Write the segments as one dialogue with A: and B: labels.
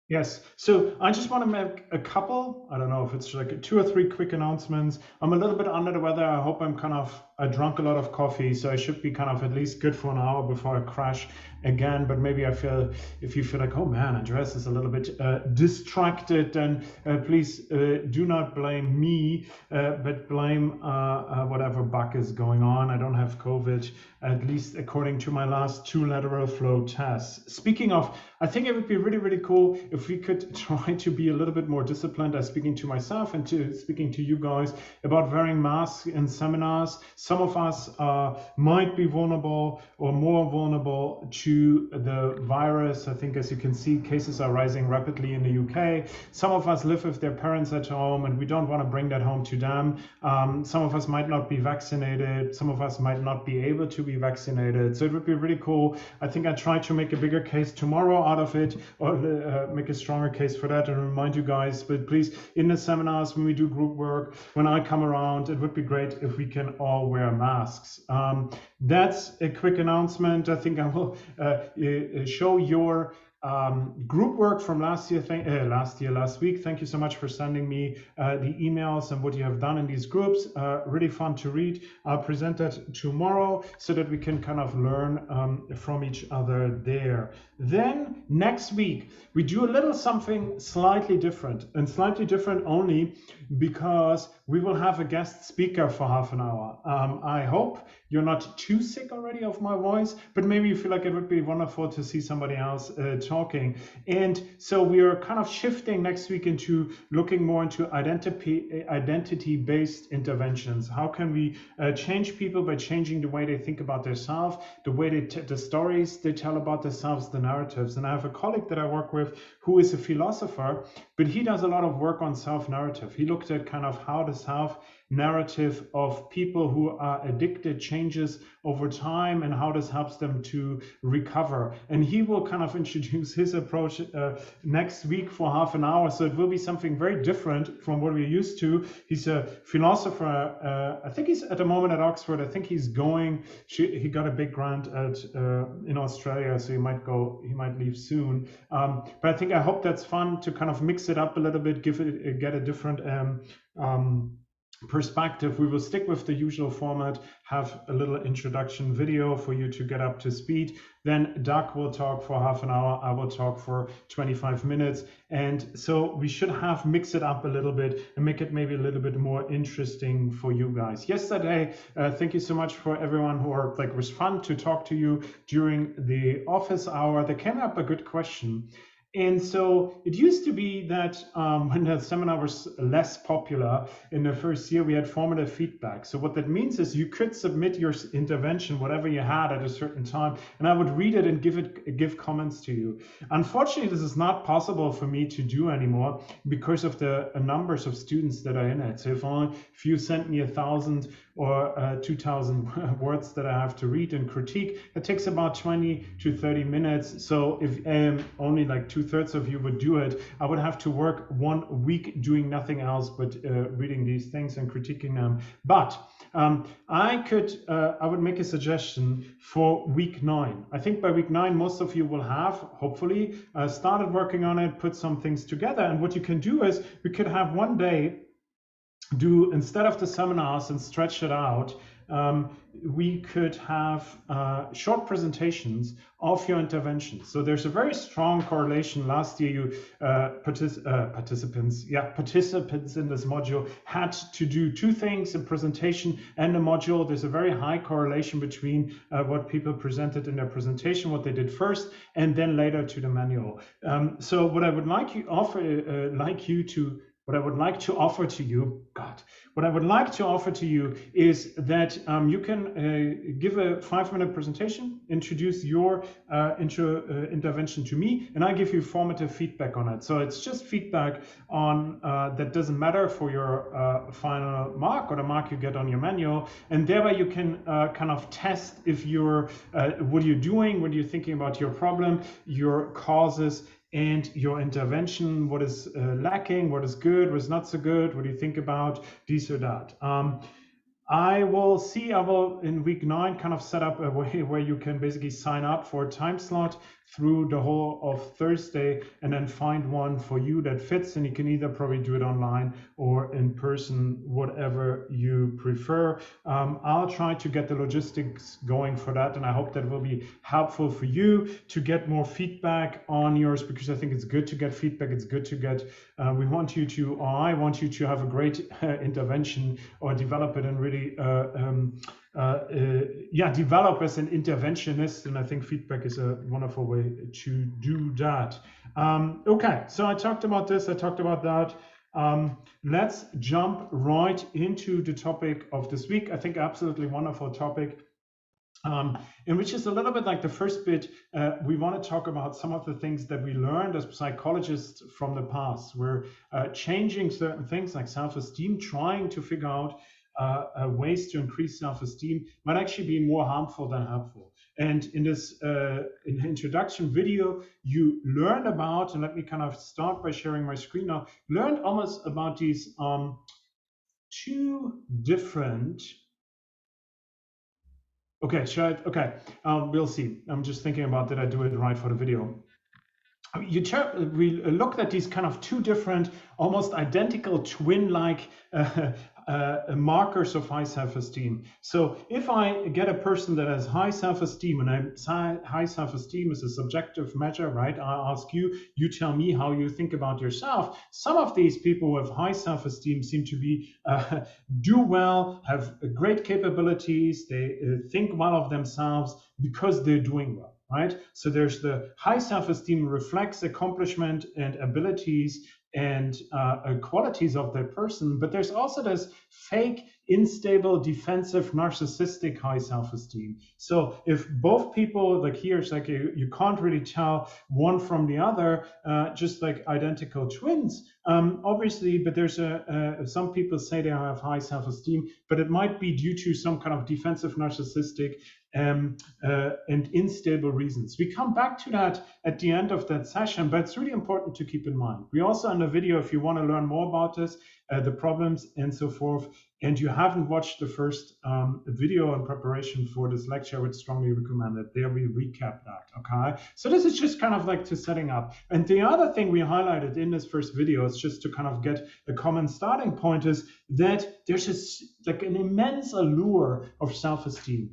A: Yes. So I just want to make a couple, I don't know if it's like two or three quick announcements. I'm a little bit under the weather. I hope I drank a lot of coffee, so I should be kind of at least good for an hour before I crash again. But maybe if you feel like, oh man, Andreas is a little bit distracted, then please do not blame me, but blame whatever bug is going on. I don't have COVID, at least according to my last two lateral flow tests. Speaking of, I think it would be really, really cool if we could try to be a little bit more disciplined as speaking to myself and to speaking to you guys about wearing masks in seminars. Some of us might be vulnerable or more vulnerable to the virus. I think, as you can see, cases are rising rapidly in the UK. Some of us live with their parents at home and we don't want to bring that home to them. Some of us might not be vaccinated. Some of us might not be able to be vaccinated. So it would be really cool. I think I tried to make a bigger case tomorrow out of it, or make a stronger case for that, and remind you guys. But please, in the seminars, when we do group work, when I come around, it would be great if we can all wear masks. That's a quick announcement. I think I will show your group work from last week. Thank you so much for sending me the emails and what you have done in these groups. Really fun to read. I'll present that tomorrow so that we can kind of learn from each other there. Then next week, we do a little something slightly different, and slightly different only because we will have a guest speaker for half an hour. I hope you're not too sick already of my voice, but maybe you feel like it would be wonderful to see somebody else talking. And so we are kind of shifting next week into looking more into identity-based interventions. How can we change people by changing the way they think about themselves, the way the stories they tell about themselves, the narratives. And I have a colleague that I work with who is a philosopher, but he does a lot of work on self-narrative. He looked at kind of how the self-narrative of people who are addicted changes over time and how this helps them to recover. And he will kind of introduce his approach next week for half an hour. So it will be something very different from what we're used to. He's a philosopher. I think he's at the moment at Oxford. I think he got a big grant in Australia, so he might leave soon. But I hope that's fun to kind of mix it up a little bit, get a different perspective. We will stick with the usual format, have a little introduction video for you to get up to speed. Then Doug will talk for half an hour. I will talk for 25 minutes. And so we should have mix it up a little bit and make it maybe a little bit more interesting for you guys. Yesterday, thank you so much for everyone who it was fun to talk to you during the office hour. There came up a good question. And so it used to be that when the seminar was less popular in the first year, we had formative feedback. So what that means is you could submit your intervention, whatever you had at a certain time, and I would read it and give comments to you. Unfortunately, this is not possible for me to do anymore because of the numbers of students that are in it. So if you send me 1,000 or 2,000 words that I have to read and critique, it takes about 20 to 30 minutes. So if only like 2/3 of you would do it, I would have to work 1 week doing nothing else but reading these things and critiquing them. But I would make a suggestion for week 9. I think by week 9, most of you will have, hopefully, started working on it, put some things together. And what you can do is we could have one day instead of the seminars and stretch it out, we could have short presentations of your interventions. So there's a very strong correlation. Last year, participants in this module had to do 2 things, a presentation and a module. There's a very high correlation between what people presented in their presentation, what they did first, and then later to the manual. So what I would like to offer to you is that you can give a 5-minute presentation, introduce your intervention to me, and I give you formative feedback on it. So it's just feedback on that doesn't matter for your final mark or the mark you get on your manual, and thereby you can kind of test if what are you doing, what are you thinking about your problem, your causes, and your intervention, what is lacking, what is good, what is not so good, what do you think about this or that. I will in week 9 kind of set up a way where you can basically sign up for a time slot through the whole of Thursday and then find one for you that fits. And you can either probably do it online or in person, whatever you prefer. I'll try to get the logistics going for that, and I hope that will be helpful for you to get more feedback on yours, because I think it's good to get feedback. It's good to get, we want you to, or I want you to have a great intervention or develop it and really develop as an interventionist, and I think feedback is a wonderful way to do that. Okay, so I talked about this, I talked about that. Let's jump right into the topic of this week. I think absolutely wonderful topic. And which is a little bit like the first bit. We want to talk about some of the things that we learned as psychologists from the past. We're changing certain things like self-esteem, trying to figure out ways to increase self-esteem might actually be more harmful than helpful. And in this in the introduction video, you learned about, and let me kind of start by sharing my screen now, learned almost about these two different. Okay, we'll see. I'm just thinking about, did I do it right for the video? We looked at these kind of two different, almost identical twin-like markers of high self-esteem. So if I get a person that has high self-esteem, and high self-esteem is a subjective measure, right? I ask you, you tell me how you think about yourself. Some of these people with high self-esteem seem to be do well, have great capabilities, they think well of themselves because they're doing well. Right? So there's the high self-esteem reflects accomplishment and abilities and qualities of that person, but there's also this fake, unstable, defensive, narcissistic high self-esteem. So if both people, like here, it's like you can't really tell one from the other, just like identical twins, obviously, but there's some people say they have high self-esteem, but it might be due to some kind of defensive, narcissistic, and unstable reasons. We come back to that at the end of that session, but it's really important to keep in mind. We also in the video, if you want to learn more about this, the problems and so forth, and you haven't watched the first video in preparation for this lecture, I would strongly recommend it. There we recap that, okay? So this is just kind of like to setting up. And the other thing we highlighted in this first video is just to kind of get a common starting point is that there's like an immense allure of self-esteem.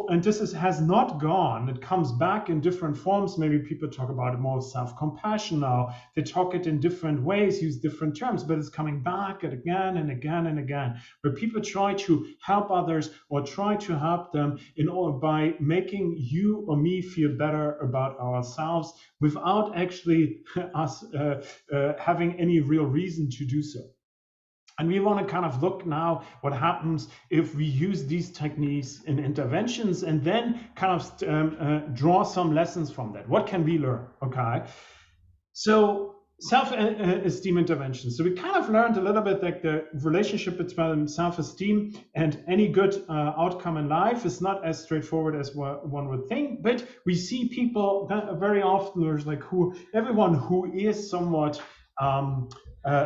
A: And this has not gone. It comes back in different forms. Maybe people talk about it more self-compassion now. They talk it in different ways, use different terms, but it's coming back again and again and again, where people try to help others or try to help them in order by making you or me feel better about ourselves without actually us having any real reason to do so. And we want to kind of look now what happens if we use these techniques in interventions and then kind of draw some lessons from that. What can we learn? Okay. So self-esteem intervention. So we kind of learned a little bit like the relationship between self-esteem and any good outcome in life is not as straightforward as one would think, but we see people very often, there's like everyone who is somewhat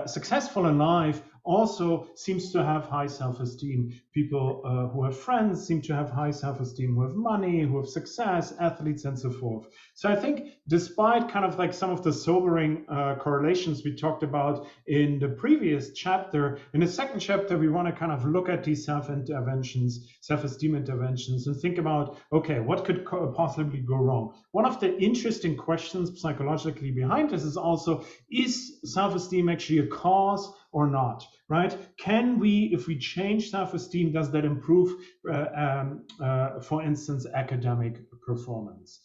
A: successful in life also seems to have high self-esteem. People who have friends seem to have high self-esteem, who have money, who have success, athletes, and so forth. So I think despite kind of like some of the sobering correlations we talked about in the previous chapter, in the second chapter, we want to kind of look at these self-esteem interventions and think about, okay, what could possibly go wrong? One of the interesting questions psychologically behind this is also, is self-esteem actually a cause or not, right? Can we, if we change self-esteem, does that improve, for instance, academic performance?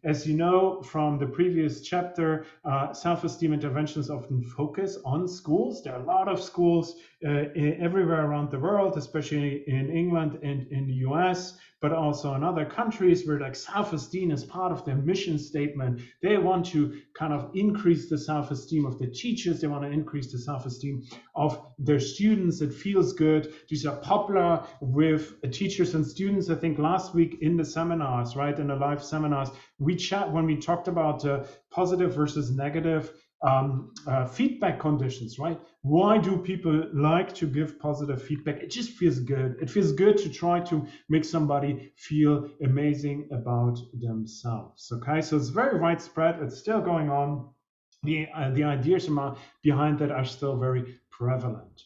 A: As you know from the previous chapter, self-esteem interventions often focus on schools. There are a lot of schools everywhere around the world, especially in England and in the US, but also in other countries where like self-esteem is part of their mission statement. They want to kind of increase the self-esteem of the teachers. They want to increase the self-esteem of their students. It feels good. These are popular with teachers and students. I think last week in the seminars, right, in the live seminars, when we talked about positive versus negative feedback conditions, right? Why do people like to give positive feedback? It just feels good. It feels good to try to make somebody feel amazing about themselves. Okay, so it's very widespread. It's still going on. The ideas behind that are still very prevalent.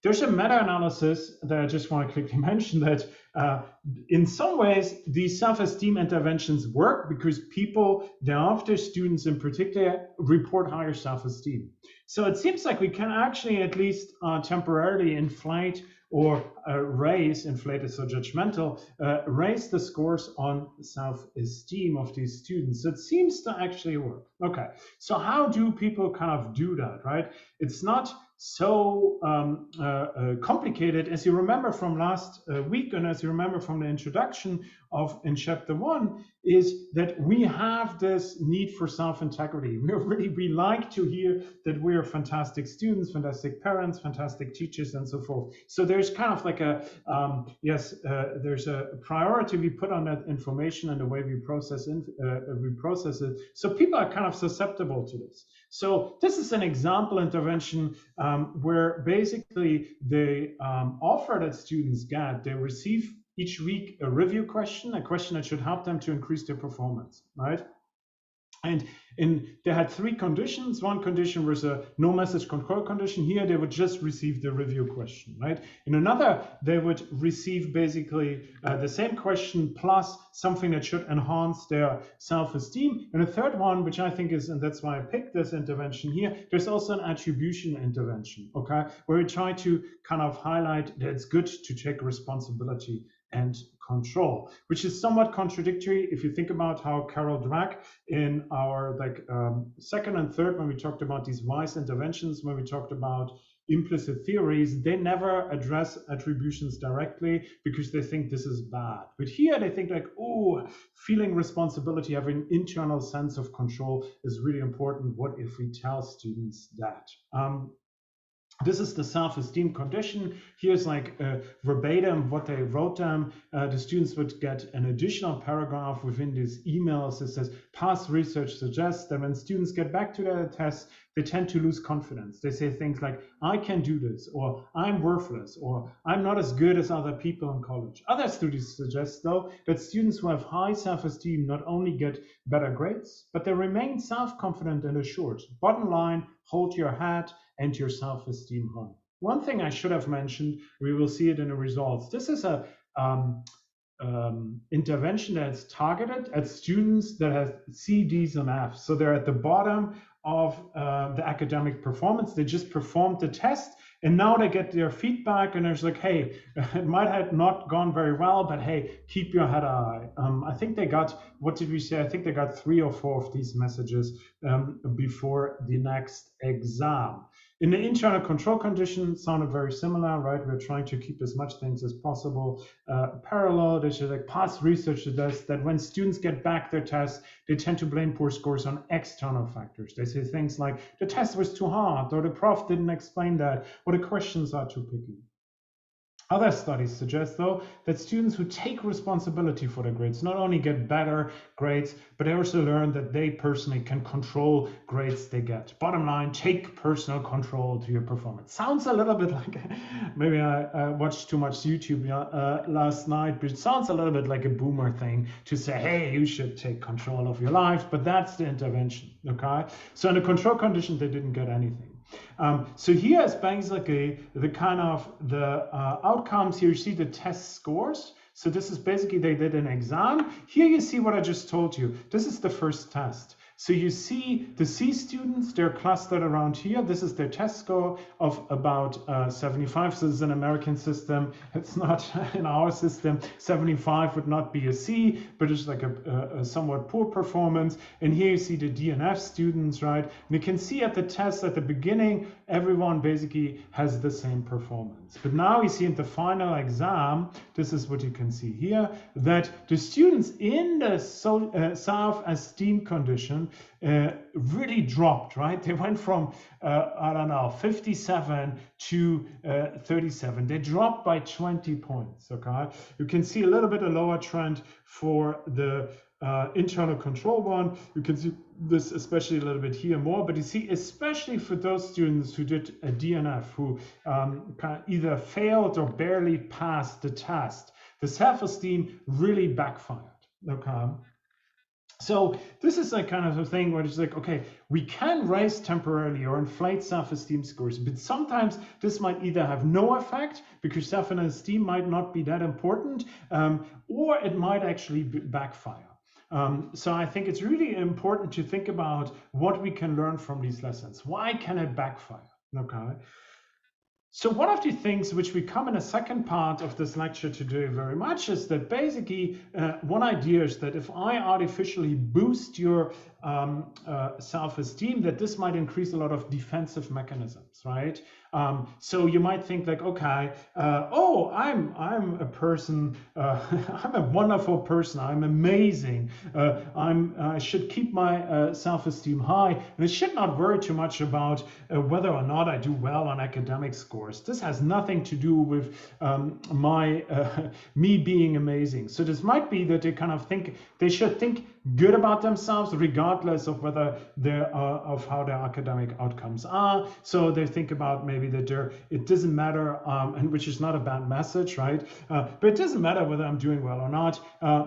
A: There's a meta-analysis that I just want to quickly mention that in some ways these self-esteem interventions work because people, thereafter students in particular, report higher self-esteem. So it seems like we can actually at least temporarily inflate or inflate is so judgmental, raise the scores on self-esteem of these students. So it seems to actually work. Okay, so how do people kind of do that, right? It's not so complicated. As you remember from last week, and as you remember from the introduction in chapter 1, is that we have this need for self-integrity. We like to hear that we are fantastic students, fantastic parents, fantastic teachers, and so forth. So there's kind of like there's a priority we put on that information and the way we process it. So people are kind of susceptible to this. So this is an example intervention where basically the offer that students get, they receive each week a review question, a question that should help them to increase their performance, right? And they had 3 conditions. One condition was a no message control condition. Here they would just receive the review question, right? In another, they would receive basically the same question plus something that should enhance their self-esteem. And a third one, which I think is, and that's why I picked this intervention here, there's also an attribution intervention, okay? Where we try to kind of highlight that it's good to take responsibility and control, which is somewhat contradictory if you think about how Carol Dweck in our second and third, when we talked about these wise interventions, when we talked about implicit theories, they never address attributions directly because they think this is bad. But here they think like, oh, feeling responsibility, having an internal sense of control is really important. What if we tell students that? This is the self-esteem condition. Here's like verbatim what they wrote down. The students would get an additional paragraph within these emails that says, past research suggests that when students get back to their tests, they tend to lose confidence. They say things like, I can do this, or I'm worthless, or I'm not as good as other people in college. Other studies suggest, though, that students who have high self-esteem not only get better grades, but they remain self-confident and assured. Bottom line, hold your head and your self-esteem high. One thing I should have mentioned, we will see it in the results. This is a intervention that's targeted at students that have C, Ds, and Fs. So they're at the bottom of the academic performance. They just performed the test, and now they get their feedback, and there's like, hey, it might have not gone very well, but hey, keep your head high. I think they got, what did we say? I think they got 3 or 4 of these messages before the next exam. In the internal control condition, sounded very similar, right? We're trying to keep as much things as possible parallel. There's like past research suggests that when students get back their tests, they tend to blame poor scores on external factors. They say things like, the test was too hard, or the prof didn't explain that, or the questions are too picky. Other studies suggest, though, that students who take responsibility for their grades not only get better grades, but they also learn that they personally can control grades they get. Bottom line, take personal control to your performance. Sounds a little bit like, maybe I watched too much YouTube last night, but it sounds a little bit like a boomer thing to say, hey, you should take control of your life, but that's the intervention, okay? So in the control condition, they didn't get anything. So here is basically the kind of the outcomes. Here you see the test scores. So this is basically they did an exam. Here you see what I just told you. This is the first test. So you see the C students, they're clustered around here. This is their test score of about 75. So this is an American system. It's not in our system. 75 would not be a C, but it's like a somewhat poor performance. And here you see the D and F students, right? And you can see at the test at the beginning, everyone basically has the same performance. But now you see in the final exam, this is what you can see here, that the students in the self-esteem condition really dropped, right? They went from, 57 to 37. They dropped by 20 points, okay? You can see a little bit a lower trend for the internal control one. You can see this especially a little bit here more, but you see especially for those students who did a DNF, who kind of either failed or barely passed the test, the self-esteem really backfired. Okay. So this is like kind of a thing where it's like, okay, we can raise temporarily or inflate self-esteem scores, but sometimes this might either have no effect because self-esteem might not be that important, or it might actually backfire. So I think it's really important to think about what we can learn from these lessons. Why can it backfire? Okay. So one of the things which we come in a second part of this lecture today very much is that basically one idea is that if I artificially boost your self-esteem, that this might increase a lot of defensive mechanisms, right? So you might think like, okay, oh, I'm a person, I'm a wonderful person, I'm amazing, I should keep my self-esteem high, and I should not worry too much about whether or not I do well on academic scores. This has nothing to do with me being amazing. So this might be that they kind of think they should think good about themselves regardless of whether they're of how their academic outcomes are. So they think about maybe that it doesn't matter, and which is not a bad message, right? But it doesn't matter whether I'm doing well or not.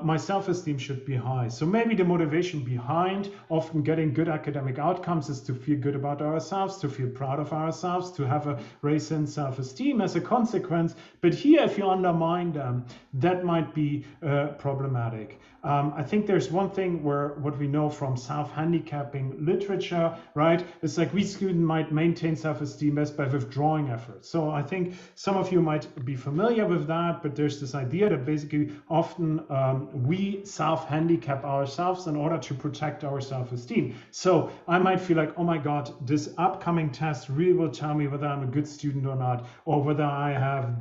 A: My self-esteem should be high. So maybe the motivation behind often getting good academic outcomes is to feel good about ourselves, to feel proud of ourselves, to have a raise in self-esteem as a consequence. But here, if you undermine them, that might be problematic. I think there's one thing where what we know from self-handicapping literature, right? It's like we students might maintain self-esteem best by withdrawing efforts. So I think some of you might be familiar with that, but there's this idea that basically often we self-handicap ourselves in order to protect our self-esteem. So I might feel like, oh my God, this upcoming test really will tell me whether I'm a good student or not, or whether I'm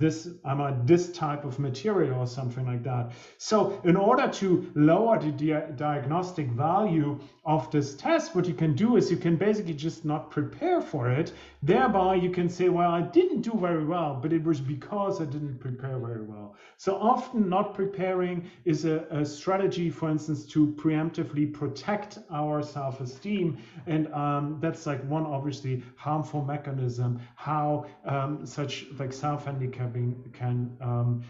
A: a this type of material or something like that. So in order to lower the diagnostic value of this test, what you can do is you can basically just not prepare for it. Thereby you can say, well, I didn't do very well, but it was because I didn't prepare very well. So often not preparing is a strategy, for instance, to preemptively protect our self-esteem. And that's like one obviously harmful mechanism how such like self-handicapping can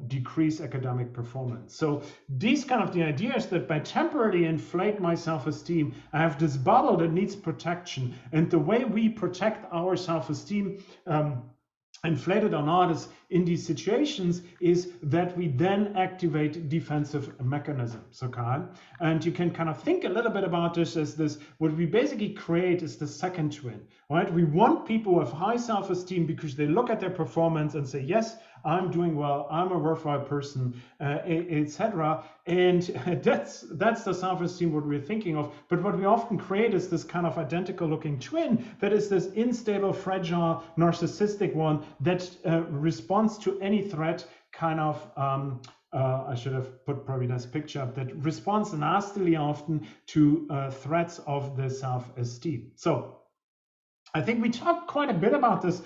A: decrease academic performance. So these kind of the ideas that by temporarily inflate my self-esteem, I have this bubble that needs protection. And the way we protect our self-esteem, inflated or not, is in these situations is that we then activate defensive mechanisms, okay? And you can kind of think a little bit about this as this, what we basically create is the second twin, right? We want people with high self-esteem because they look at their performance and say, yes, I'm doing well, I'm a worthwhile person, etc. And that's the self-esteem what we're thinking of. But what we often create is this kind of identical looking twin that is this unstable, fragile, narcissistic one that responds to any threat kind of I should have put probably this picture up, that responds nastily often to threats of the self-esteem. So I think we talked quite a bit about this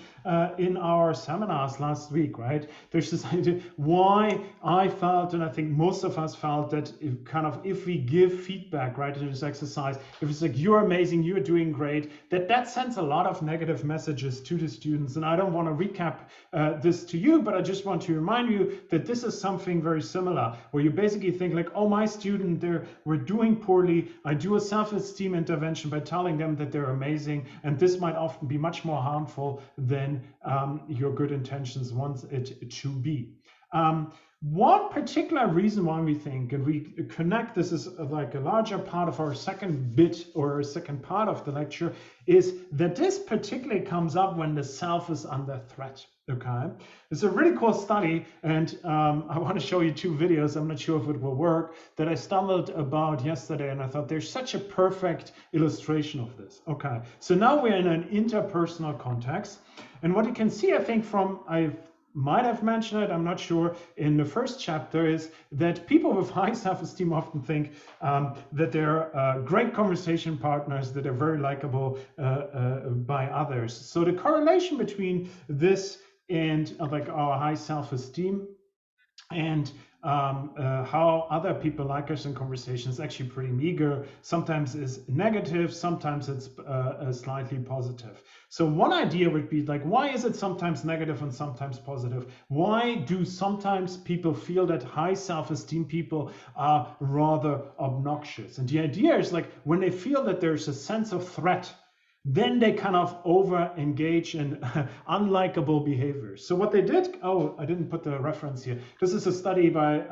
A: in our seminars last week, right? There's this idea why I felt, and I think most of us felt, that if we give feedback, right, in this exercise, if it's like, you're amazing, you're doing great, that sends a lot of negative messages to the students. And I don't want to recap this to you, but I just want to remind you that this is something very similar, where you basically think like, oh, my student, we're doing poorly. I do a self-esteem intervention by telling them that they're amazing, and this might often be much more harmful than your good intentions want it to be. One particular reason why we think, and we connect this is like a larger part of our second bit or second part of the lecture, is that this particularly comes up when the self is under threat. Okay, it's a really cool study, and I want to show you two videos. I'm not sure if it will work, that I stumbled about yesterday, and I thought there's such a perfect illustration of this. Okay, so now we're in an interpersonal context, and what you can see, I think, I might have mentioned it, I'm not sure, in the first chapter, is that people with high self-esteem often think that they're great conversation partners, that are very likable by others. So the correlation between this and like our high self-esteem and how other people like us in conversation is actually pretty meager. Sometimes it's negative, sometimes it's slightly positive. So one idea would be like, why is it sometimes negative and sometimes positive? Why do sometimes people feel that high self-esteem people are rather obnoxious? And the idea is like, when they feel that there's a sense of threat, then they kind of over engage in unlikable behaviors. So what they did, oh, I didn't put the reference here. This is a study by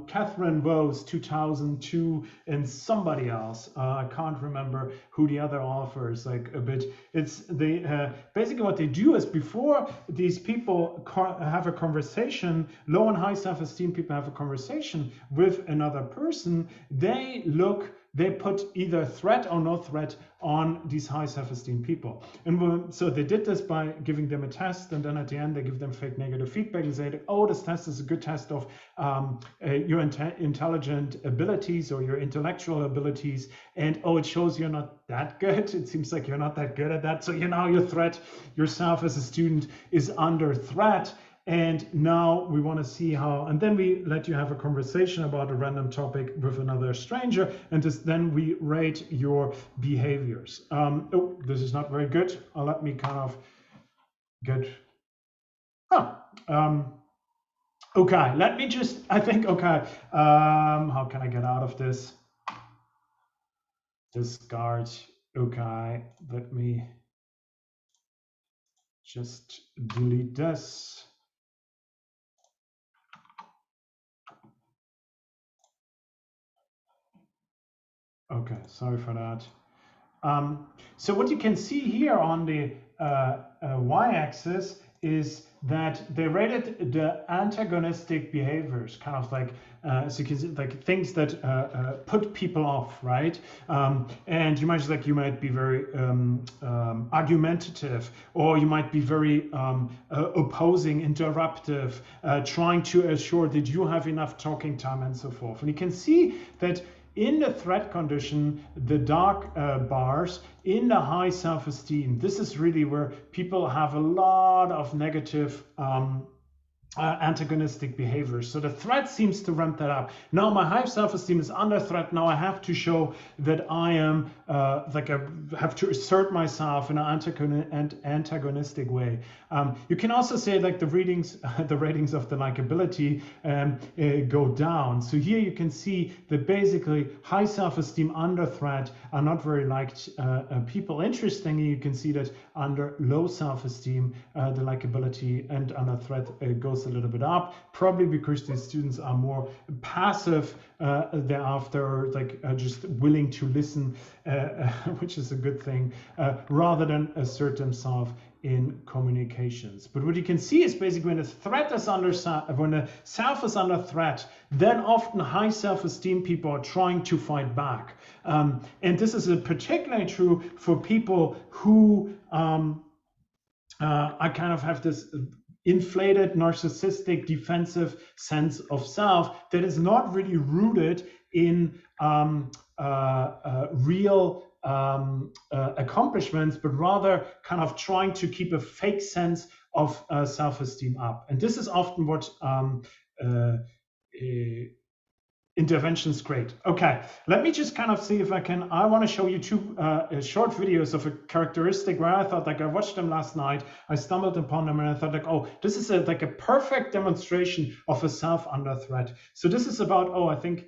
A: Catherine Vose, 2002, and somebody else. I can't remember who the other author is, like a bit. It's basically what they do is before these people have a conversation, low and high self-esteem people have a conversation with another person, they put either threat or no threat on these high self-esteem people. And so they did this by giving them a test, and then at the end they give them fake negative feedback and say, oh, this test is a good test of your intelligent abilities or your intellectual abilities, and oh, it shows you're not that good. It seems like you're not that good at that. So now yourself as a student is under threat. And now we want to see how, and then we let you have a conversation about a random topic with another stranger, and then we rate your behaviors. Oh, this is not very good. Let me kind of get, okay, let me just, I think, okay, how can I get out of this? Discard, okay, let me just delete this. Okay, sorry for that. So what you can see here on the y-axis is that they rated the antagonistic behaviors, kind of like so you can see, like things that put people off, right? And you might be very argumentative, or you might be very opposing, interruptive, trying to assure that you have enough talking time and so forth. And you can see that in the threat condition, the dark bars, in the high self-esteem, this is really where people have a lot of negative antagonistic behaviors. So the threat seems to ramp that up. Now my high self-esteem is under threat. Now I have to show that I am have to assert myself in an antagonistic way. You can also say like the ratings of the likability go down. So here you can see that basically high self-esteem under threat are not very liked people. Interestingly, you can see that under low self-esteem, the likability and under threat goes a little bit up, probably because these students are more passive thereafter, like just willing to listen, which is a good thing, rather than assert themselves in communications. But what you can see is basically when the self is under threat, then often high self-esteem people are trying to fight back. And this is particularly true for people who I kind of have this inflated, narcissistic, defensive sense of self that is not really rooted in real accomplishments, but rather kind of trying to keep a fake sense of self-esteem up. And this is often what interventions create. Okay, let me just kind of see if I can. I want to show you two short videos of a characteristic where I thought, like, I watched them last night, I stumbled upon them, and I thought, like, oh, this is like a perfect demonstration of a self under threat. So this is about, oh, I think,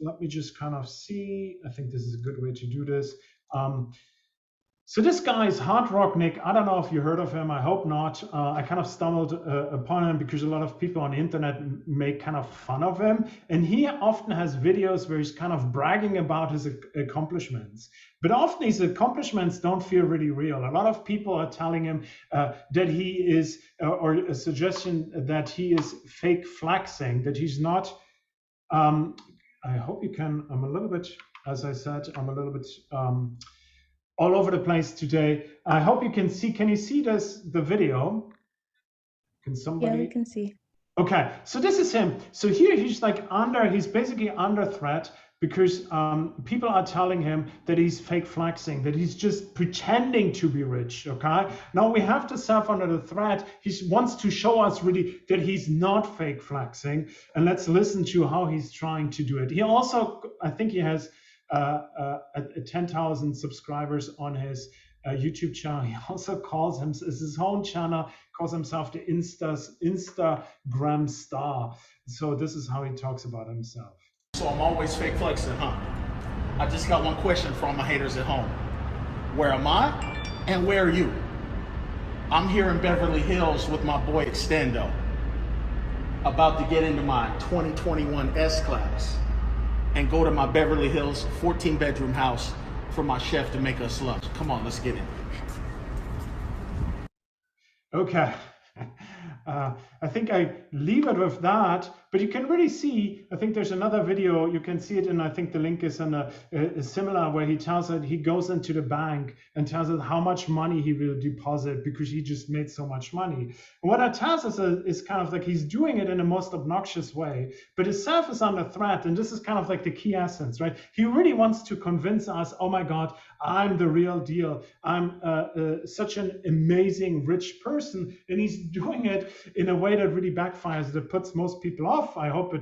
A: let me just kind of see. I think this is a good way to do this. So this guy is Hard Rock Nick. I don't know if you heard of him. I hope not. I kind of stumbled upon him because a lot of people on the internet make kind of fun of him. And he often has videos where he's kind of bragging about his accomplishments. But often his accomplishments don't feel really real. A lot of people are telling him that he is, or a suggestion that he is fake flexing, that he's not. I hope you can. I'm a little bit, as I said, I'm a little bit all over the place today. I hope you can see. Can you see the video? Can somebody?
B: Yeah, we can see.
A: Okay, so this is him. So here he's like he's basically under threat. because people are telling him that he's fake flexing, that he's just pretending to be rich. Okay, now we have to self under the threat. He wants to show us really that he's not fake flexing, and let's listen to how he's trying to do it. He also, I think he has 10,000 subscribers on his YouTube channel. He also calls him, it's his own channel, calls himself the Instagram star. So this is how he talks about himself.
B: So I'm always fake flexing, huh? I just got one question for all my haters at home. Where am I and where are you? I'm here in Beverly Hills with my boy Extendo, about to get into my 2021 S-Class and go to my Beverly Hills 14-bedroom house for my chef to make us lunch. Come on, let's get it.
A: Okay. I think I leave it with that, but you can really see, I think there's another video, you can see it, and I think the link is in a similar, where he tells it, he goes into the bank and tells it how much money he will deposit because he just made so much money. And what that tells us is kind of like he's doing it in the most obnoxious way, but his self is under threat, and this is kind of like the key essence, right? He really wants to convince us, oh my God, I'm the real deal. I'm such an amazing rich person, and he's doing it in a way that really backfires, that puts most people off. I hope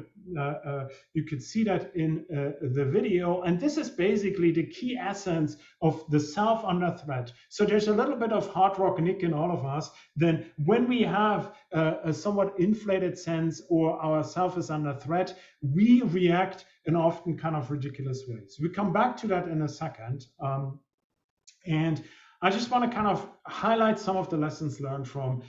A: you could see that in the video. And this is basically the key essence of the self under threat. So there's a little bit of hard rock Nick in all of us. Then when we have a somewhat inflated sense, or our self is under threat, we react in often kind of ridiculous ways. We come back to that in a second. And I just want to kind of highlight some of the lessons learned from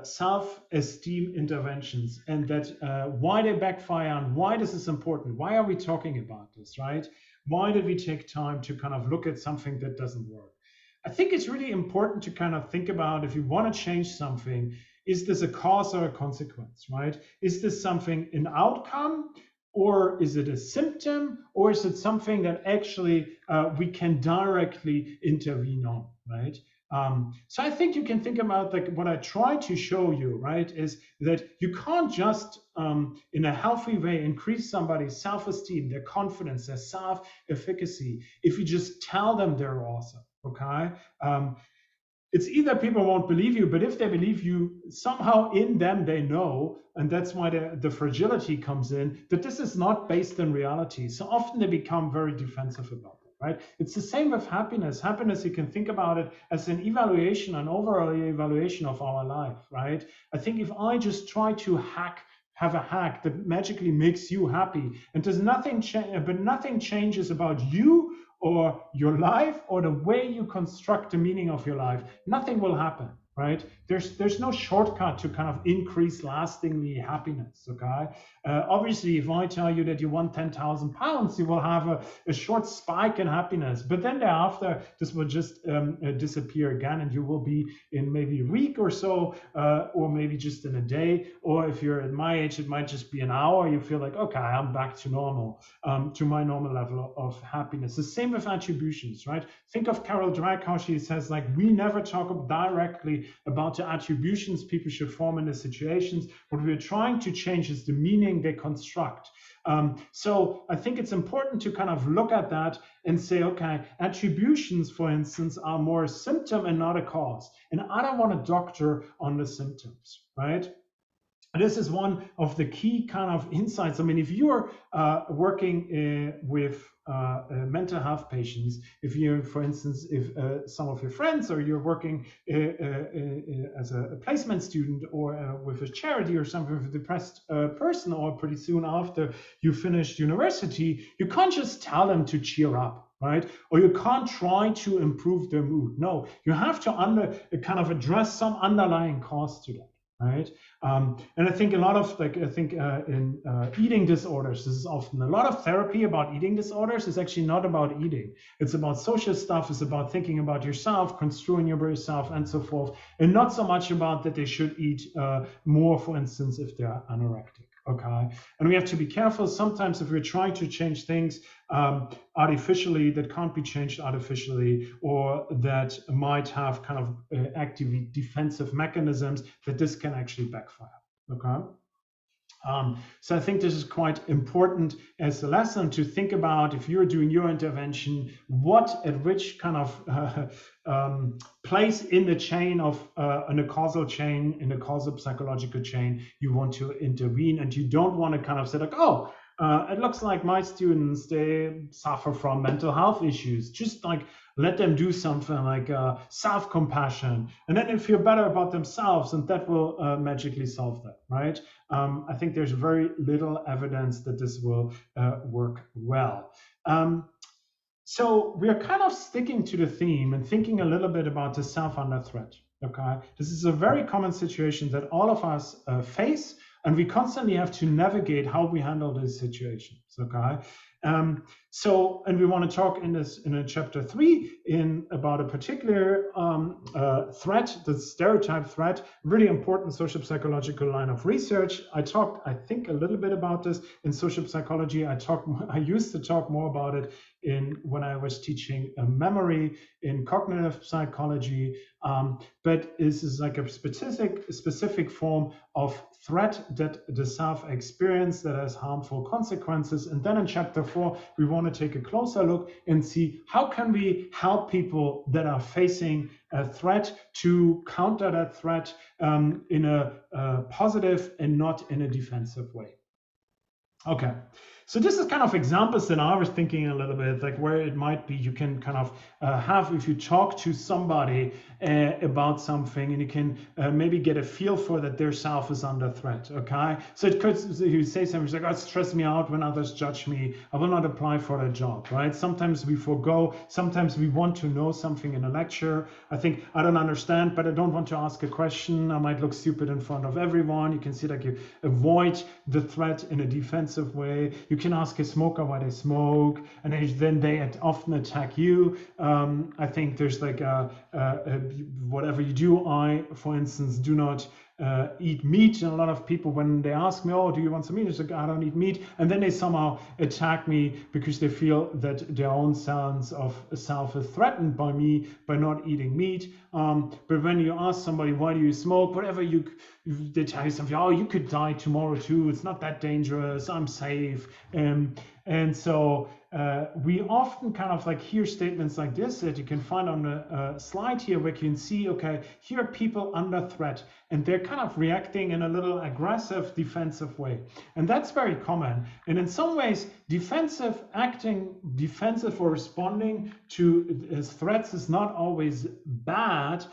A: self-esteem interventions, and that why they backfire and why this is important. Why are we talking about this, right? Why did we take time to kind of look at something that doesn't work? I think it's really important to kind of think about, if you want to change something, is this a cause or a consequence, right? Is this something, an outcome? Or is it a symptom, or is it something that actually we can directly intervene on, right? So I think you can think about, like, what I try to show you, right, is that you can't just in a healthy way increase somebody's self-esteem, their confidence, their self-efficacy, if you just tell them they're awesome, okay? It's either people won't believe you, but if they believe you, somehow in them they know, and that's why the fragility comes in, that this is not based in reality. So often they become very defensive about it, right? It's the same with happiness. Happiness, you can think about it as an evaluation, an overall evaluation of our life, right? I think if I just try to have a hack that magically makes you happy, and there's nothing but nothing changes about you or your life or the way you construct the meaning of your life, nothing will happen, right? There's no shortcut to kind of increase lastingly happiness, okay? Obviously, if I tell you that you want 10,000 pounds, you will have a short spike in happiness, but then thereafter, this will just disappear again, and you will be in maybe a week or so, or maybe just in a day, or if you're at my age, it might just be an hour. You feel like, okay, I'm back to normal, to my normal level of happiness. The same with attributions, right? Think of Carol Dweck, how she says, like, we never talk directly about the attributions people should form in the situations. What we're trying to change is the meaning they construct. So I think it's important to kind of look at that and say, okay, attributions, for instance, are more a symptom and not a cause. And I don't want to doctor on the symptoms, right? This is one of the key kind of insights. I mean, if you're working with mental health patients, if you're, for instance, if some of your friends, or you're working as a placement student, or with a charity or something, with a depressed person, or pretty soon after you finished university, you can't just tell them to cheer up, right? Or you can't try to improve their mood. No, you have to kind of address some underlying cause to that. Right, and I think a lot of in eating disorders, this is often a lot of therapy about eating disorders is actually not about eating. It's about social stuff. It's about thinking about yourself, construing your yourself, and so forth, and not so much about that they should eat more, for instance, if they're anorectic. Okay, and we have to be careful. Sometimes if we're trying to change things artificially, that can't be changed artificially, or that might have kind of active defensive mechanisms, that this can actually backfire. Okay. So I think this is quite important as a lesson to think about if you're doing your intervention, what at which kind of place in the chain of in a causal chain, in a causal psychological chain, you want to intervene, and you don't want to kind of say like, oh, it looks like my students, they suffer from mental health issues. Just like let them do something like self-compassion, and then they feel better about themselves, and that will magically solve that, right? I think there's very little evidence that this will work well. So we are kind of sticking to the theme and thinking a little bit about the self under threat. Okay, this is a very common situation that all of us face, and we constantly have to navigate how we handle these situations. Okay, and we want to talk in chapter 3 about a particular threat, the stereotype threat, really important social psychological line of research. I think, a little bit about this in social psychology. I used to talk more about it when I was teaching memory in cognitive psychology. But this is like a specific form of threat that the self experience that has harmful consequences. And then in chapter 4, we want to take a closer look and see how can we help people that are facing a threat to counter that threat in a positive and not in a defensive way. Okay, so this is kind of examples that I was thinking a little bit, like where it might be you can kind of have, if you talk to somebody about something, and you can maybe get a feel for that their self is under threat, okay? So it could, you say something like, oh, it stresses me out when others judge me, I will not apply for a job, right? Sometimes we forego, sometimes we want to know something in a lecture. I think I don't understand, but I don't want to ask a question. I might look stupid in front of everyone. You can see like you avoid the threat in a defensive way. You can ask a smoker why they smoke, and then they often attack you. I think there's like whatever you do. I, for instance, do not eat meat, and a lot of people, when they ask me, oh, do you want some meat? It's like, I don't eat meat, and then they somehow attack me because they feel that their own sense of self is threatened by me by not eating meat. But when you ask somebody, why do you smoke, whatever, they tell you something, oh, you could die tomorrow too, it's not that dangerous, I'm safe. And so we often kind of like hear statements like this that you can find on the slide here, where you can see, okay, here are people under threat, and they're kind of reacting in a little aggressive, defensive way. And that's very common. And in some ways, acting defensive or responding to threats is not always bad,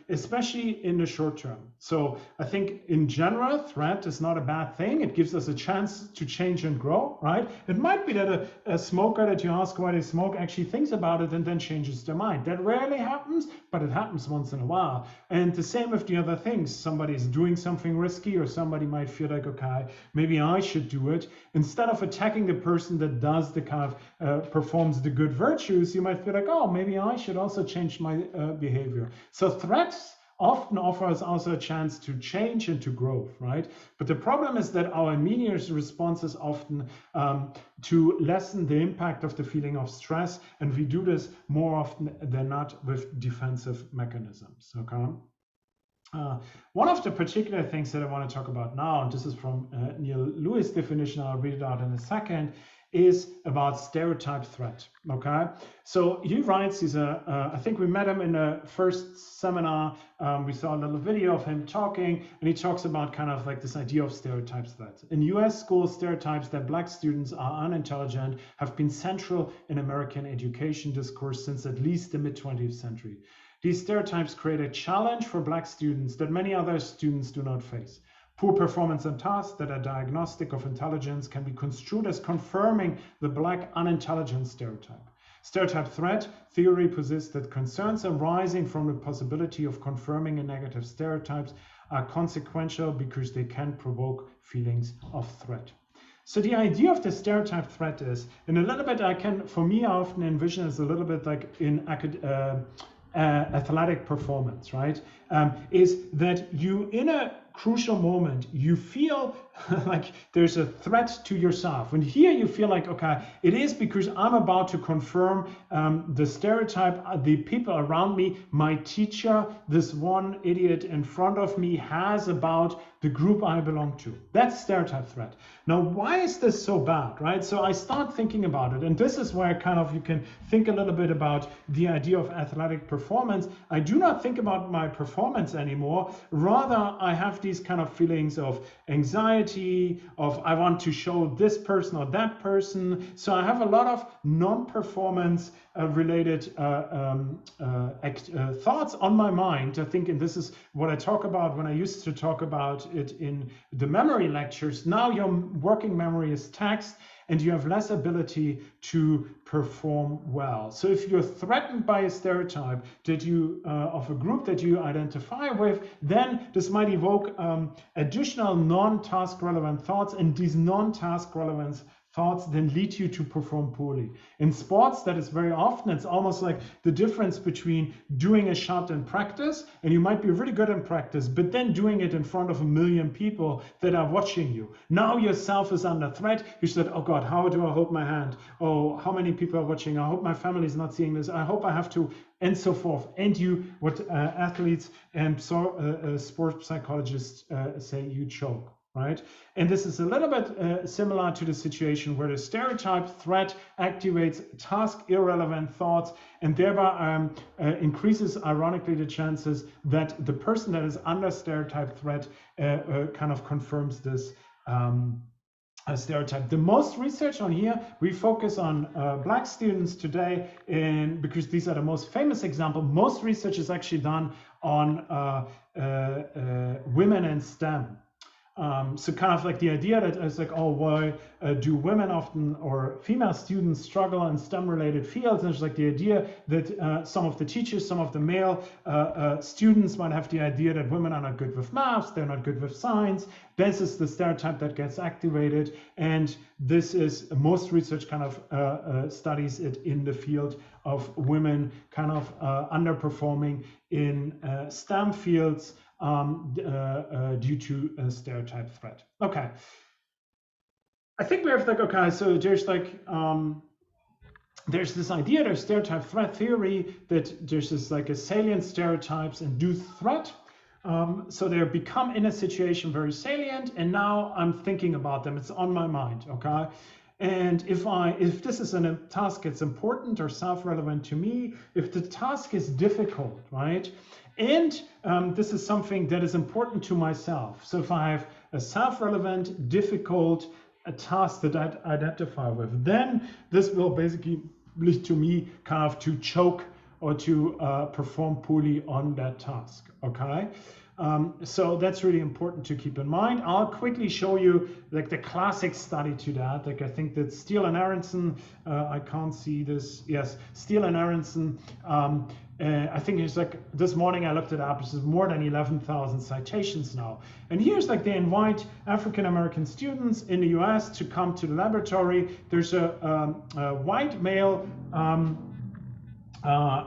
A: especially in the short term. So I think in general, threat is not a bad thing. It gives us a chance to change and grow, right? It might be that a smoker that you ask why they smoke actually thinks about it and then changes their mind. That rarely happens, but it happens once in a while. And the same with the other things. Somebody is doing something risky, or somebody might feel like, okay, maybe I should do it. Instead of attacking the person that does the kind of performs the good virtues, you might feel like, oh, maybe I should also change my behavior. So threats often offers also a chance to change and to grow, right? But the problem is that our immediate response is often to lessen the impact of the feeling of stress, and we do this more often than not with defensive mechanisms, okay? One of the particular things that I want to talk about now, and this is from Neil Lewis' definition, I'll read it out in a second, is about stereotype threat, okay? So he writes, I think we met him in the first seminar, we saw a little video of him talking, and he talks about kind of like this idea of stereotype threats. In US schools, stereotypes that Black students are unintelligent have been central in American education discourse since at least the mid-20th century. These stereotypes create a challenge for Black students that many other students do not face. Poor performance on tasks that are diagnostic of intelligence can be construed as confirming the Black unintelligence stereotype. Stereotype threat theory posits that concerns arising from the possibility of confirming a negative stereotypes are consequential because they can provoke feelings of threat. So the idea of the stereotype threat is, and a little bit I often envision as a little bit like in athletic performance, right? Is that you in a crucial moment you feel like there's a threat to yourself, and here you feel like, okay, it is because I'm about to confirm the stereotype the people around me, my teacher, this one idiot in front of me has about the group I belong to. That's stereotype threat. Now, why is this so bad, right? So I start thinking about it, and this is where kind of you can think a little bit about the idea of athletic performance. I do not think about my performance anymore. Rather, I have these kind of feelings of anxiety, of I want to show this person or that person. So I have a lot of non-performance related thoughts on my mind. I think, and this is what I talk about when I used to talk about it in the memory lectures. Now your working memory is taxed and you have less ability to perform well. So if you're threatened by a stereotype that you of a group that you identify with, then this might evoke additional non-task relevant thoughts, and these non-task relevant thoughts then lead you to perform poorly. In sports, that is very often, it's almost like the difference between doing a shot in practice, and you might be really good in practice, but then doing it in front of 1 million people that are watching you. Now yourself is under threat. You said, oh God, how do I hold my hand? Oh, how many people are watching? I hope my family is not seeing this. I hope I have to, and so forth. And you, what athletes and sports psychologists say, you choke. Right? And this is a little bit similar to the situation where the stereotype threat activates task irrelevant thoughts and thereby increases, ironically, the chances that the person that is under stereotype threat kind of confirms this stereotype. The most research on here, we focus on Black students today, and because these are the most famous example, most research is actually done on women in STEM. So kind of like the idea that it's like, oh, why do women often or female students struggle in STEM related fields? And it's like the idea that some of the teachers, some of the male students might have the idea that women are not good with maths, they're not good with science. This is the stereotype that gets activated. And this is, most research kind of studies it in the field of women kind of underperforming in STEM fields due to a stereotype threat. Okay. I think we have like, okay, so there's like, there's this idea, there's stereotype threat theory, that there's this like a salient stereotypes induce threat. So they become in a situation very salient, and now I'm thinking about them, it's on my mind, okay? And if this is a task that's important or self-relevant to me, if the task is difficult, right? And this is something that is important to myself. So if I have a self-relevant, difficult task that I identify with, then this will basically lead to me kind of to choke or to perform poorly on that task, okay? So that's really important to keep in mind. I'll quickly show you like the classic study to that. Like I think that Steele and Aronson, I can't see this. Yes, Steele and Aronson. I think it's like this morning I looked it up. This is more than 11,000 citations now. And here's like they invite African American students in the US to come to the laboratory. There's a white male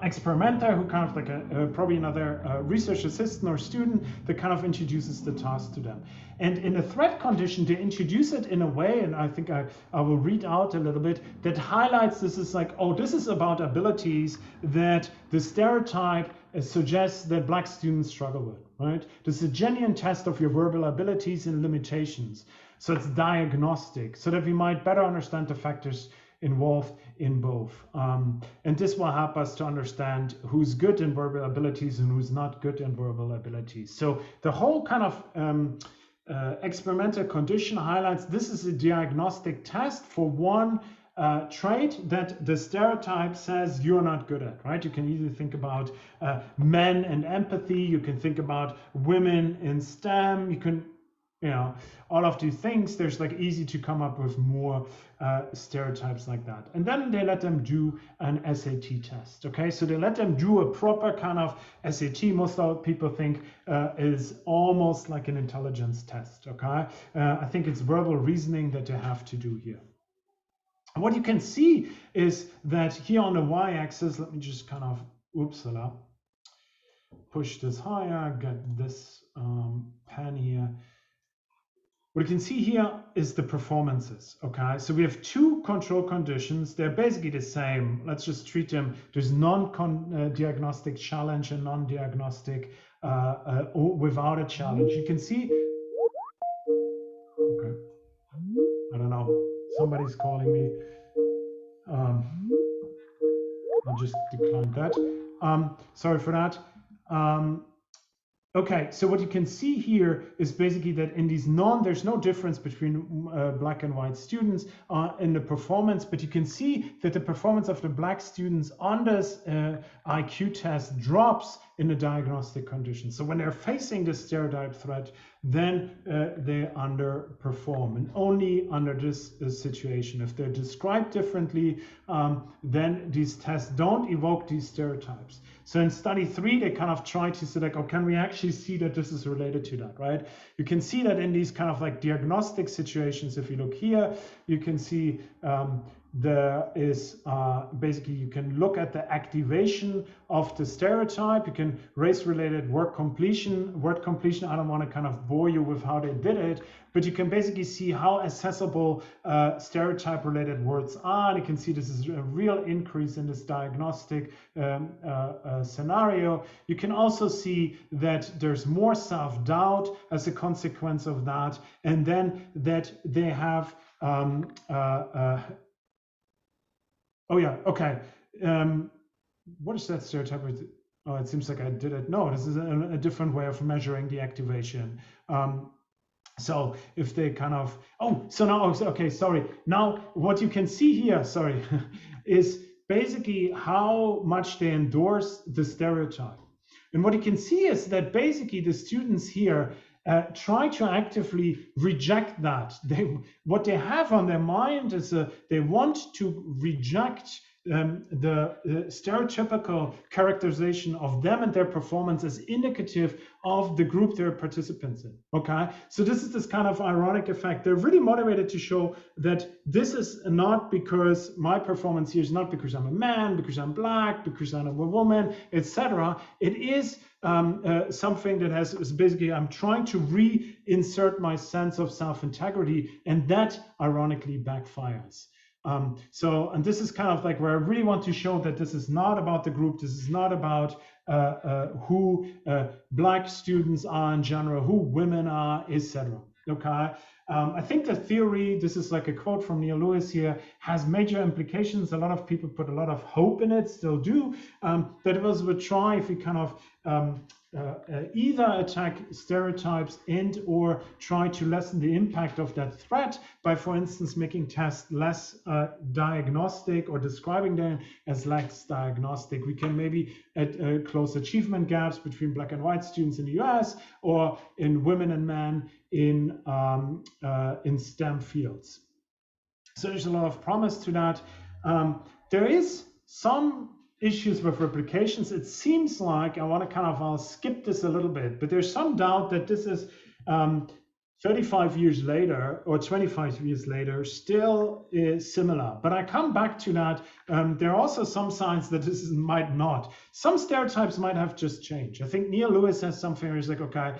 A: experimenter who kind of like probably another research assistant or student that kind of introduces the task to them. And in a threat condition, they introduce it in a way, and I think I will read out a little bit, that highlights this is like, oh, this is about abilities that the stereotype suggests that Black students struggle with, right? This is a genuine test of your verbal abilities and limitations. So it's diagnostic, so that we might better understand the factors involved in both. And this will help us to understand who's good in verbal abilities and who's not good in verbal abilities. So the whole kind of experimental condition highlights this is a diagnostic test for one trait that the stereotype says you're not good at, right? You can easily think about men and empathy, you can think about women in STEM, you can, you know, all of these things, there's like easy to come up with more stereotypes like that. And then they let them do an SAT test, okay? So they let them do a proper kind of SAT, most of people think is almost like an intelligence test, okay? I think it's verbal reasoning that they have to do here. What you can see is that here on the y-axis, let me just kind of, oops, hello. push this higher, get this pen here. What you can see here is the performances, okay? So we have two control conditions. They're basically the same. Let's just treat them. There's non-diagnostic challenge and non-diagnostic without a challenge. You can see, okay, I don't know, somebody's calling me. I'll just decline that. Sorry for that. Okay, so what you can see here is basically that in these there's no difference between black and white students in the performance, but you can see that the performance of the black students on this IQ test drops in the diagnostic condition. So when they're facing the stereotype threat, then they underperform, and only under this situation. If they're described differently, then these tests don't evoke these stereotypes. So in study 3, they kind of try to say like, oh, can we actually see that this is related to that, right? You can see that in these kind of like diagnostic situations. If you look here, you can see there is basically, you can look at the activation of the stereotype. You can race-related word completion. I don't want to kind of bore you with how they did it, but you can basically see how accessible stereotype-related words are. And you can see this is a real increase in this diagnostic scenario. You can also see that there's more self-doubt as a consequence of that, and then that they have oh yeah, okay. What is that stereotype? Oh, it seems like I did it. No, this is a different way of measuring the activation. So if they kind of, so now, okay, sorry. Now what you can see here, sorry, is basically how much they endorse the stereotype. And what you can see is that basically the students here try to actively reject that. What they have on their mind is they want to reject the stereotypical characterization of them and their performance as indicative of the group they're participants in. Okay, so this is this kind of ironic effect. They're really motivated to show that this is not because my performance here is not because I'm a man, because I'm black, because I'm a woman, etc. It is something that is basically, I'm trying to reinsert my sense of self-integrity, and that ironically backfires. And this is kind of like where I really want to show that this is not about the group. This is not about who black students are in general, who women are, etc. Okay. I think the theory, this is like a quote from Neil Lewis here, has major implications. A lot of people put a lot of hope in it, still do. That it was a try if we kind of either attack stereotypes and or try to lessen the impact of that threat by, for instance, making tests less diagnostic or describing them as less diagnostic. We can maybe close achievement gaps between black and white students in the US or in women and men in STEM fields. So there's a lot of promise to that. There is some issues with replications. It seems like, I want to kind of, I'll skip this a little bit, but there's some doubt that this is 35 years later or 25 years later still is similar. But I come back to that. There are also some signs that this might not. Some stereotypes might have just changed. I think Neil Lewis has something where he's like, okay,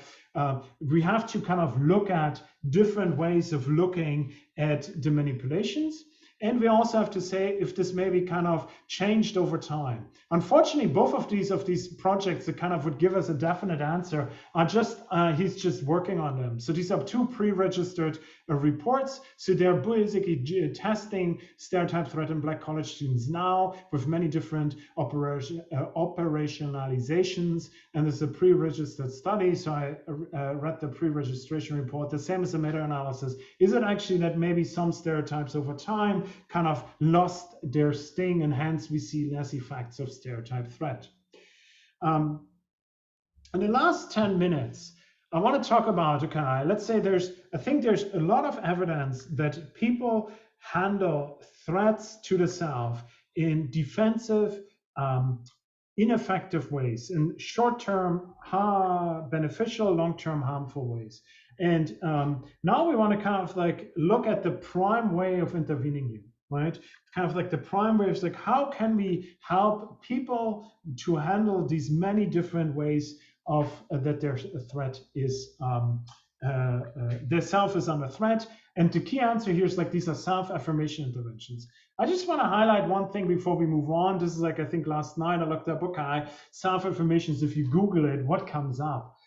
A: we have to kind of look at different ways of looking at the manipulations. And we also have to say if this maybe kind of changed over time. Unfortunately, both of these projects that kind of would give us a definite answer are just, he's just working on them. So these are two pre-registered reports. So they're basically testing stereotype threat in black college students now with many different operationalizations. And this is a pre-registered study. So I read the pre-registration report, the same as the meta-analysis. Is it actually that maybe some stereotypes over time kind of lost their sting, and hence we see less effects of stereotype threat. In the last 10 minutes, I want to talk about, okay, let's say I think there's a lot of evidence that people handle threats to the self in defensive, ineffective ways, in short-term beneficial, long-term harmful ways. And now we want to kind of like look at the prime way of intervening here. right? Kind of like the prime way is like, how can we help people to handle these many different ways of that their threat is their self is under threat. And the key answer here is like these are self-affirmation interventions. I just want to highlight one thing before we move on. This is like, I think last night I looked up, okay, self-affirmations. If you Google it, what comes up?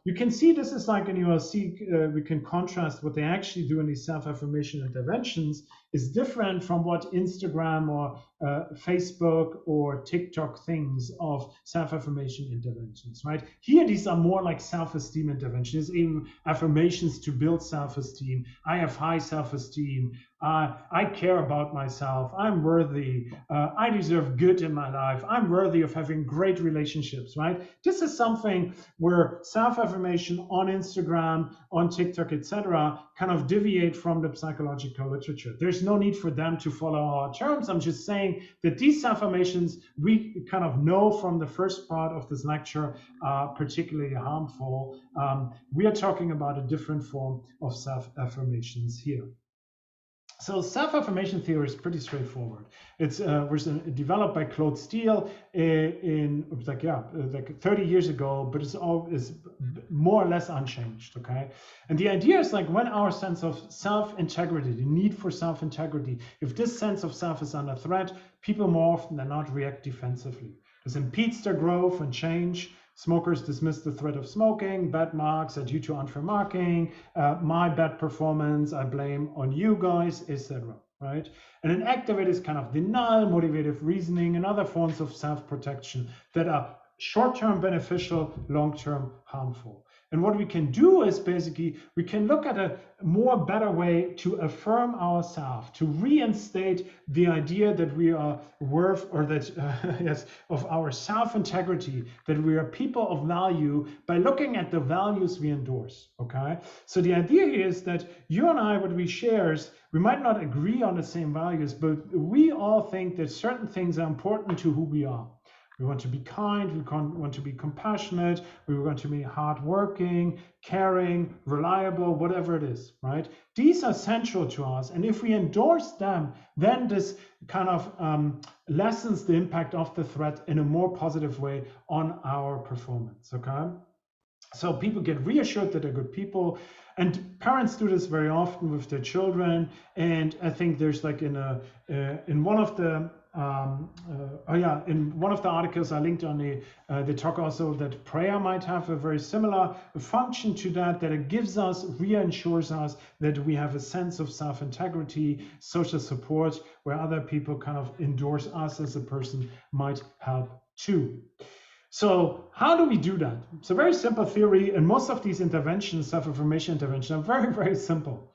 A: You can see this is like, and you will see, we can contrast what they actually do in these self-affirmation interventions is different from what Instagram or Facebook or TikTok thinks of self-affirmation interventions, right? Here, these are more like self-esteem interventions, even affirmations to build self-esteem. I have high self-esteem. I care about myself. I'm worthy. I deserve good in my life. I'm worthy of having great relationships, right? This is something where self-affirmation on Instagram, on TikTok, etc., kind of deviate from the psychological literature. There's no need for them to follow our terms. I'm just saying that these self-affirmations, we kind of know from the first part of this lecture, are particularly harmful. We are talking about a different form of self-affirmations here. So self-affirmation theory is pretty straightforward. It's was developed by Claude Steele in like 30 years ago, but it's more or less unchanged. Okay, and the idea is like when our sense of self-integrity, the need for self-integrity, if this sense of self is under threat, people more often than not react defensively. This impedes their growth and change. Smokers dismiss the threat of smoking. Bad marks are due to unfair marking. My bad performance, I blame on you guys, etc. Right? And an activate is kind of denial, motivative reasoning, and other forms of self-protection that are short-term beneficial, long-term harmful. And what we can do is basically we can look at a more better way to affirm ourselves, to reinstate the idea that we are worth, or that yes, of our self-integrity, that we are people of value by looking at the values we endorse. Okay, so the idea is that you and I, what we share is we might not agree on the same values, but we all think that certain things are important to who we are. We want to be kind, we want to be compassionate, we want to be hardworking, caring, reliable, whatever it is, right? These are central to us. And if we endorse them, then this kind of lessens the impact of the threat in a more positive way on our performance, okay? So people get reassured that they're good people. And parents do this very often with their children. And I think there's like in one of the in one of the articles I linked on they talk also that prayer might have a very similar function to that, that it gives us, reassures us that we have a sense of self-integrity, social support, where other people kind of endorse us as a person might help too. So how do we do that? It's a very simple theory, and most of these interventions, self-affirmation interventions, are very, very simple.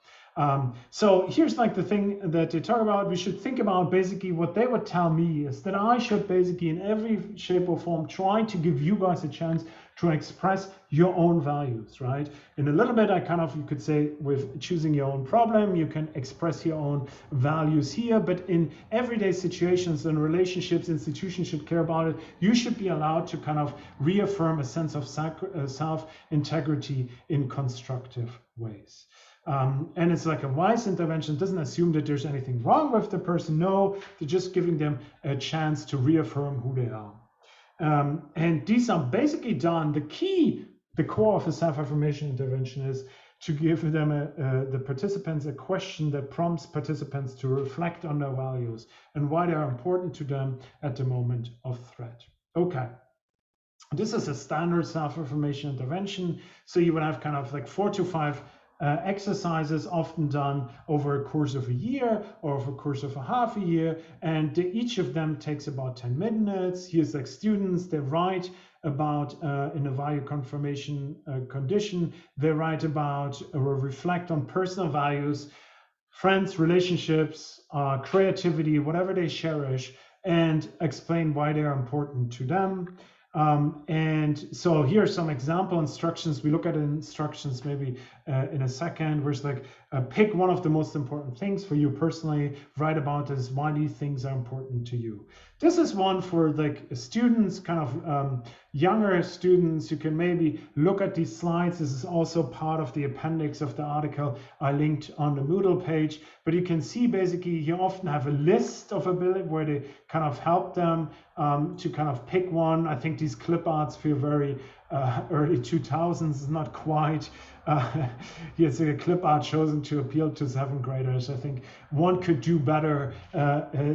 A: So here's like the thing that they talk about. We should think about basically what they would tell me is that I should basically in every shape or form try to give you guys a chance to express your own values, right? In a little bit, I kind of, you could say with choosing your own problem, you can express your own values here, but in everyday situations and relationships, institutions should care about it. You should be allowed to kind of reaffirm a sense of self-integrity in constructive ways. And it's like a wise intervention. It doesn't assume that there's anything wrong with the person. No, they're just giving them a chance to reaffirm who they are. And these are basically done. The core of a self-affirmation intervention is to give them the participants a question that prompts participants to reflect on their values and why they are important to them at the moment of threat. Okay. This is a standard self-affirmation intervention. So you would have kind of like 4 to 5 exercises, often done over a course of a year or over a course of a half a year, and each of them takes about 10 minutes. Here's like students, they write about in a value confirmation condition, they write about or reflect on personal values, friends, relationships, creativity, whatever they cherish, and explain why they are important to them. And so here are some example instructions. We look at instructions maybe in a second, where it's like pick one of the most important things for you personally, write about this, why these things are important to you. This is one for like students, kind of younger students. You can maybe look at these slides. This is also part of the appendix of the article I linked on the Moodle page. But you can see basically you often have a list of ability where they kind of help them to kind of pick one. I think these clip arts feel very early 2000s, not quite. Here's a clip art chosen to appeal to 7th graders. I think one could do better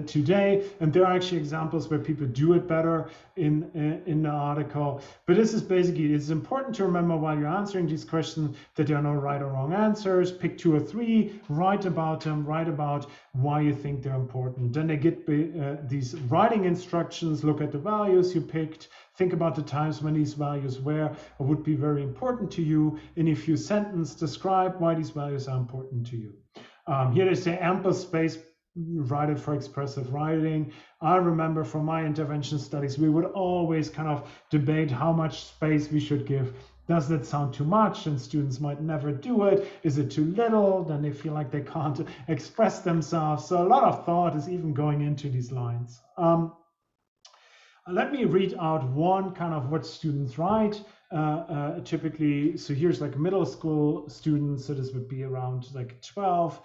A: today, and there are actually examples where people do it better in the article. But this is basically, it's important to remember while you're answering these questions that there are no right or wrong answers. Pick 2 or 3, write about them, write about why you think they're important. Then they get these writing instructions, look at the values you picked, think about the times when these values were or would be very important to you. In a few sentences, describe why these values are important to you. Here they say ample space provided for expressive writing. I remember from my intervention studies, we would always kind of debate how much space we should give. Does that sound too much? And students might never do it. Is it too little? Then they feel like they can't express themselves. So a lot of thought is even going into these lines. Let me read out one kind of what students write typically. So here's like middle school students. So this would be around like 12.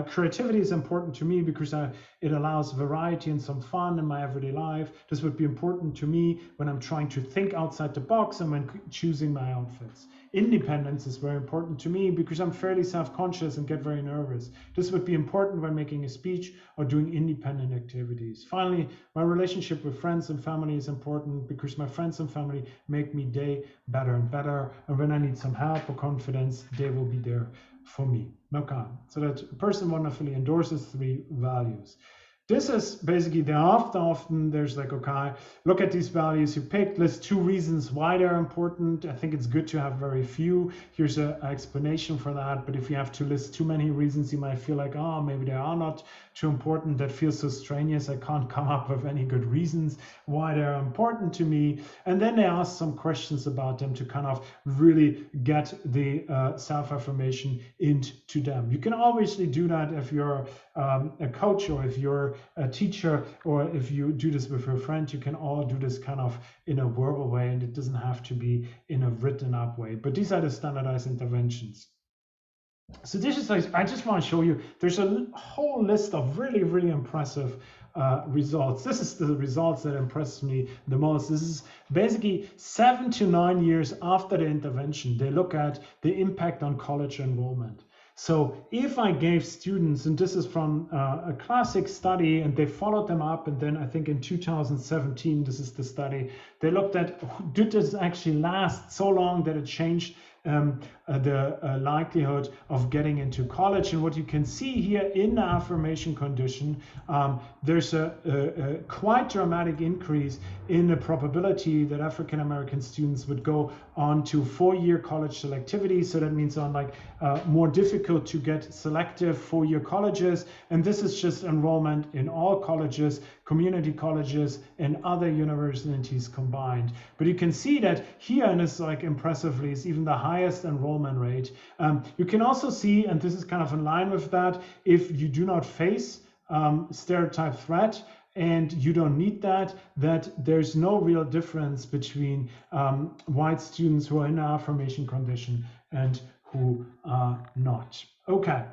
A: Creativity is important to me because it allows variety and some fun in my everyday life. This would be important to me when I'm trying to think outside the box and when choosing my outfits. Independence is very important to me because I'm fairly self-conscious and get very nervous. This would be important when making a speech or doing independent activities. Finally, my relationship with friends and family is important because my friends and family make me day better and better. And when I need some help or confidence, they will be there for me. Okay, so that person wonderfully endorses 3 values. This is basically often there's like, okay, look at these values you picked, list 2 reasons why they're important. I think it's good to have very few. Here's an explanation for that. But if you have to list too many reasons, you might feel like, oh, maybe they are not too important. That feels so strenuous. I can't come up with any good reasons why they're important to me. And then they ask some questions about them to kind of really get the self-affirmation into them. You can obviously do that if you're a coach or if you're a teacher, or if you do this with your friend. You can all do this kind of in a verbal way, and it doesn't have to be in a written up way. But these are the standardized interventions. So this is, I just want to show you, there's a whole list of really, really impressive results. This is the results that impress me the most. This is basically 7 to 9 years after the intervention. They look at the impact on college enrollment. So if I gave students, and this is from a classic study, and they followed them up, and then I think in 2017, this is the study, they looked at, did this actually last so long that it changed the likelihood of getting into college? And what you can see here in the affirmation condition, there's a quite dramatic increase in the probability that African American students would go on to 4-year college selectivity. So that means on like more difficult to get selective 4-year colleges. And this is just enrollment in all colleges, community colleges, and other universities combined. But you can see that here, and it's like impressively, is even the highest enrollment rate. You can also see, and this is kind of in line with that, if you do not face stereotype threat, and you don't need that there's no real difference between white students who are in the affirmation condition and who are not. Okay,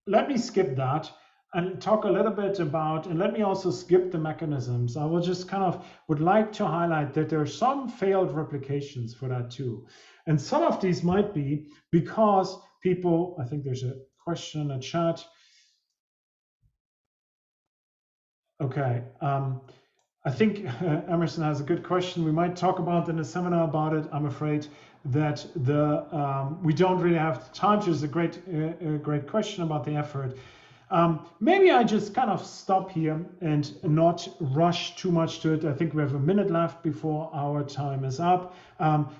A: let me skip that and talk a little bit about, and let me also skip the mechanisms. I will just kind of would like to highlight that there are some failed replications for that too. And some of these might be because people, I think there's a question in the chat. Okay, I think Emerson has a good question. We might talk about in a seminar about it. I'm afraid that we don't really have time. It's a great question about the effort. Maybe I just kind of stop here and not rush too much to it. I think we have a minute left before our time is up.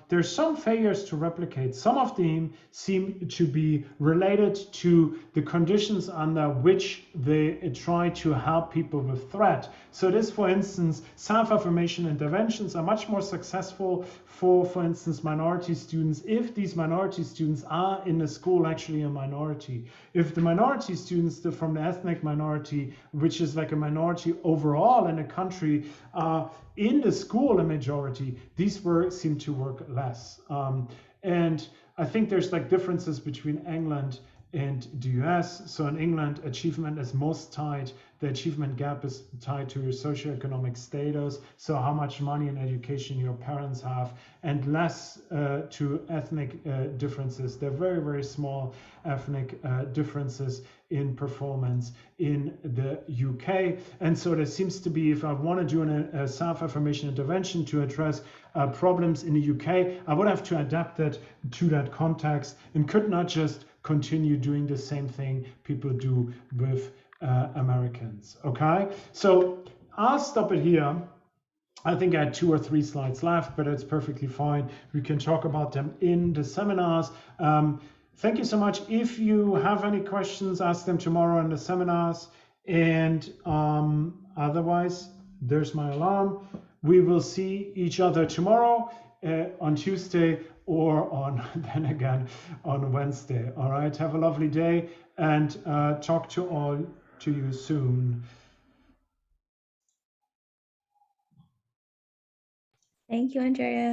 A: There's some failures to replicate. Some of them seem to be related to the conditions under which they try to help people with threat. So this, for instance, self-affirmation interventions are much more successful for instance, minority students, if these minority students are in the school actually a minority. If the minority students, the from the ethnic minority, which is like a minority overall in a country, in the school a majority, these seem to work less. And I think there's like differences between England and the US. So in England, achievement is most tied, the achievement gap is tied to your socioeconomic status, so how much money and education your parents have, and less to ethnic differences. They're very, very small ethnic differences in performance in the UK. And so there seems to be, if I want to do a self-affirmation intervention to address problems in the UK, I would have to adapt it to that context and could not just continue doing the same thing people do with Americans. Okay, so I'll stop it here. I think I had 2 or 3 slides left, but it's perfectly fine. We can talk about them in the seminars. Thank you so much. If you have any questions, ask them tomorrow in the seminars. And otherwise, there's my alarm. We will see each other tomorrow on Tuesday, or on then again on Wednesday. All right, have a lovely day, and talk to you soon.
C: Thank you, Andrea.